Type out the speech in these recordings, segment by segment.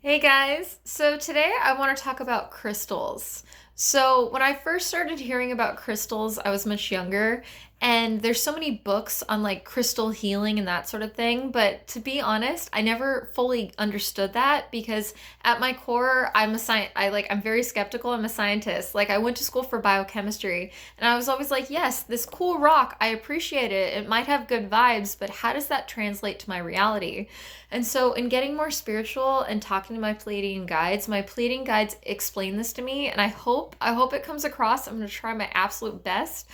Hey guys, so today I want to talk about crystals. So, when I first started hearing about crystals, I was much younger, and there's so many books on like crystal healing and that sort of thing, but to be honest, I never fully understood that because at my core, I'm very skeptical. I'm a scientist. Like I went to school for biochemistry, and I was always like, "Yes, this cool rock, I appreciate it. It might have good vibes, but how does that translate to my reality?" And so, in getting more spiritual and talking to my Pleiadian guides explain this to me, and I hope it comes across. I'm going to try my absolute best.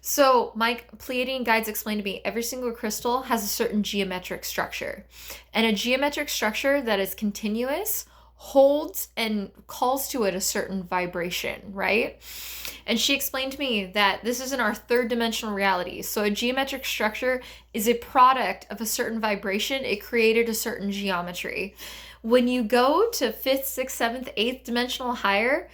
So, my Pleiadian guides explain to me every single crystal has a certain geometric structure, and a geometric structure that is continuous holds and calls to it a certain vibration, right? And she explained to me that this is in our third dimensional reality. So a geometric structure is a product of a certain vibration. It created a certain geometry. When you go to fifth, sixth, seventh, eighth dimensional higher,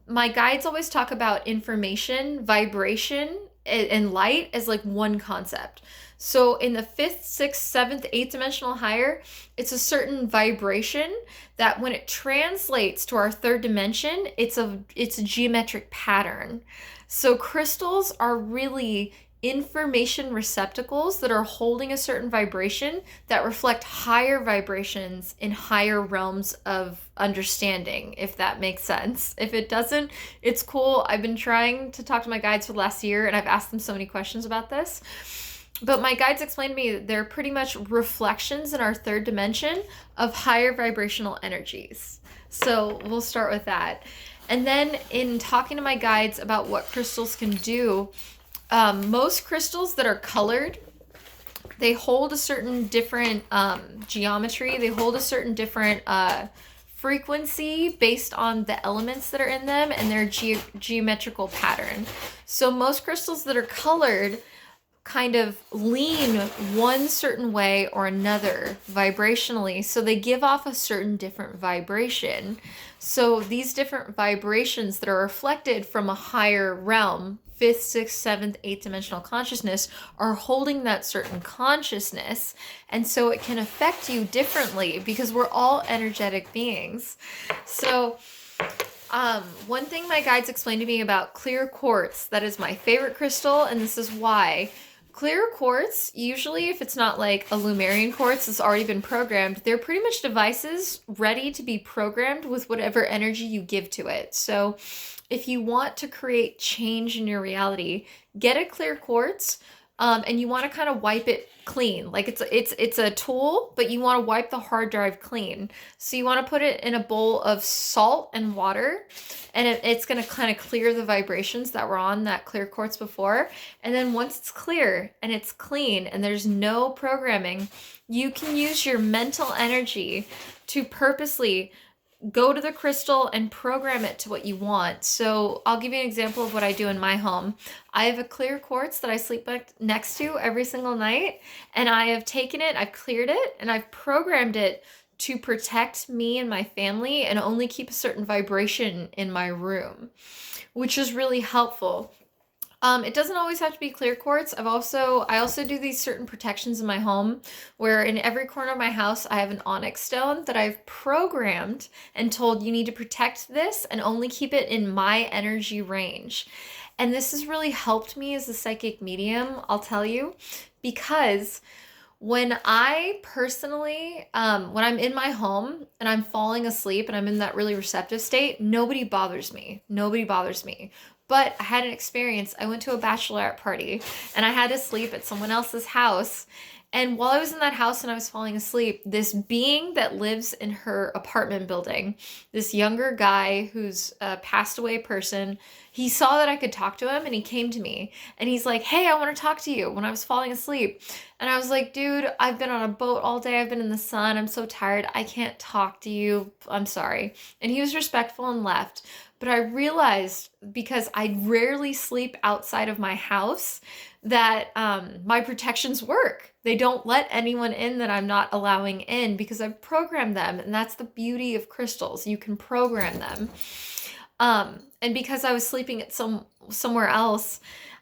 my guides always talk about information, vibration, and light as like one concept. So in the fifth, sixth, seventh, eighth dimensional higher, it's a certain vibration that when it translates to our third dimension, it's a geometric pattern. So crystals are really information receptacles that are holding a certain vibration that reflect higher vibrations in higher realms of understanding, if that makes sense. If it doesn't, it's cool. I've been trying to talk to my guides for the last year and I've asked them so many questions about this. But my guides explained to me that they're pretty much reflections in our third dimension of higher vibrational energies. So we'll start with that. And then in talking to my guides about what crystals can do, most crystals that are colored, they hold a certain different geometry. They hold a certain different frequency based on the elements that are in them and their geometrical pattern. So most crystals that are colored kind of lean one certain way or another vibrationally. So they give off a certain different vibration. So these different vibrations that are reflected from a higher realm, fifth, sixth, seventh, eighth dimensional consciousness, are holding that certain consciousness. And so it can affect you differently because we're all energetic beings. So, one thing my guides explained to me about clear quartz, that is my favorite crystal, and this is why. Clear quartz, usually if it's not like a Lumerian quartz that's already been programmed, they're pretty much devices ready to be programmed with whatever energy you give to it. So if you want to create change in your reality, get a clear quartz, and you want to kind of wipe it clean. Like it's a tool, but you want to wipe the hard drive clean. So you want to put it in a bowl of salt and water, and it's going to kind of clear the vibrations that were on that clear quartz before. And then once it's clear and it's clean and there's no programming, you can use your mental energy to purposely go to the crystal and program it to what you want. So I'll give you an example of what I do in my home. I have a clear quartz that I sleep next to every single night, and I have taken it, I've cleared it, and I've programmed it to protect me and my family and only keep a certain vibration in my room, which is really helpful. It doesn't always have to be clear quartz. I also do these certain protections in my home where in every corner of my house I have an onyx stone that I've programmed and told you need to protect this and only keep it in my energy range. And this has really helped me as a psychic medium, I'll tell you, because when I personally, when I'm in my home and I'm falling asleep and I'm in that really receptive state, nobody bothers me. Nobody bothers me. But I had an experience. I went to a bachelorette party and I had to sleep at someone else's house. And while I was in that house and I was falling asleep, this being that lives in her apartment building, this younger guy who's a passed away person, he saw that I could talk to him and he came to me and he's like, "Hey, I want to talk to you," when I was falling asleep. And I was like, "Dude, I've been on a boat all day. I've been in the sun. I'm so tired. I can't talk to you. I'm sorry." And he was respectful and left. But I realized because I rarely sleep outside of my house that my protections work. They don't let anyone in that I'm not allowing in because I've programmed them. And that's the beauty of crystals. You can program them. And because I was sleeping at somewhere else,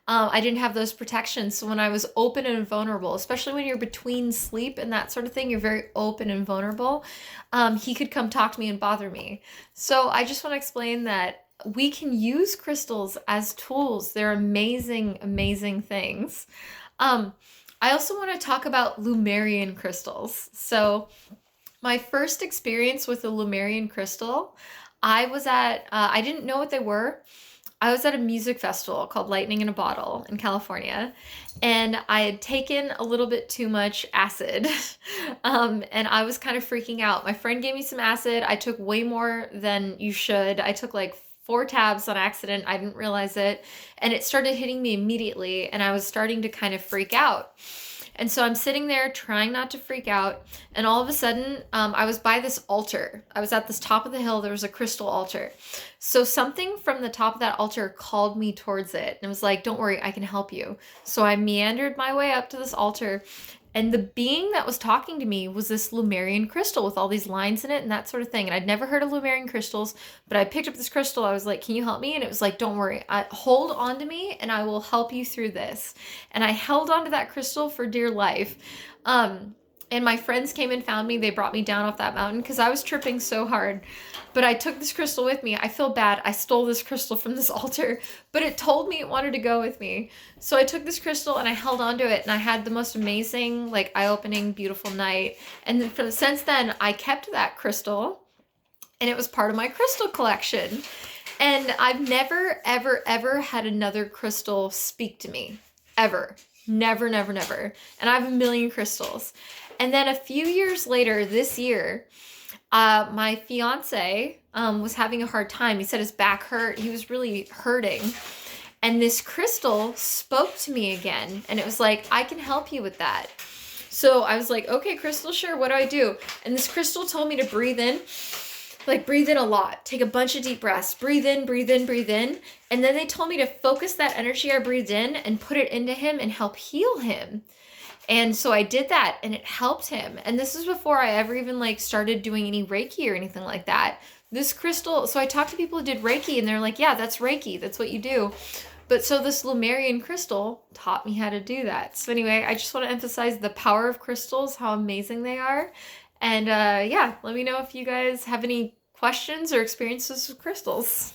I didn't have those protections. So when I was open and vulnerable, especially when you're between sleep and that sort of thing, you're very open and vulnerable. He could come talk to me and bother me. So I just want to explain that we can use crystals as tools. They're amazing, amazing things. Um, I also want to talk about Lumerian crystals. So my first experience with a Lumerian crystal, I didn't know what they were. I was at a music festival called Lightning in a Bottle in California, and I had taken a little bit too much acid. And I was kind of freaking out. My friend gave me some acid. I took way more than you should. I took like 4 tabs on accident. I didn't realize it. And it started hitting me immediately, and I was starting to kind of freak out. And so I'm sitting there trying not to freak out. And all of a sudden, I was by this altar. I was at this top of the hill. There was a crystal altar. So something from the top of that altar called me towards it. And it was like, don't worry, I can help you. So I meandered my way up to this altar. And the being that was talking to me was this Lumerian crystal with all these lines in it and that sort of thing. And I'd never heard of Lumerian crystals, but I picked up this crystal. I was like, can you help me? And it was like, don't worry, hold on to me and I will help you through this. And I held on to that crystal for dear life. And my friends came and found me. They brought me down off that mountain because I was tripping so hard. But I took this crystal with me. I feel bad. I stole this crystal from this altar, but it told me it wanted to go with me. So I took this crystal and I held onto it, and I had the most amazing, like, eye-opening, beautiful night. And then since then, I kept that crystal, and it was part of my crystal collection. And I've never, ever, ever had another crystal speak to me. Ever. Never, never, never. And I have a million crystals. And then a few years later, this year, my fiance was having a hard time. He said his back hurt. He was really hurting. And this crystal spoke to me again. And it was like, I can help you with that. So I was like, okay, crystal, sure. What do I do? And this crystal told me to breathe in. Like, breathe in a lot. Take a bunch of deep breaths. Breathe in, breathe in, breathe in. And then they told me to focus that energy I breathed in and put it into him and help heal him. And so I did that, and it helped him. And this is before I ever even like started doing any Reiki or anything like that. This crystal, so I talked to people who did Reiki, and they're like, yeah, that's Reiki. That's what you do. But so this Lumerian crystal taught me how to do that. So anyway, I just want to emphasize the power of crystals, how amazing they are. And yeah, let me know if you guys have any questions or experiences with crystals.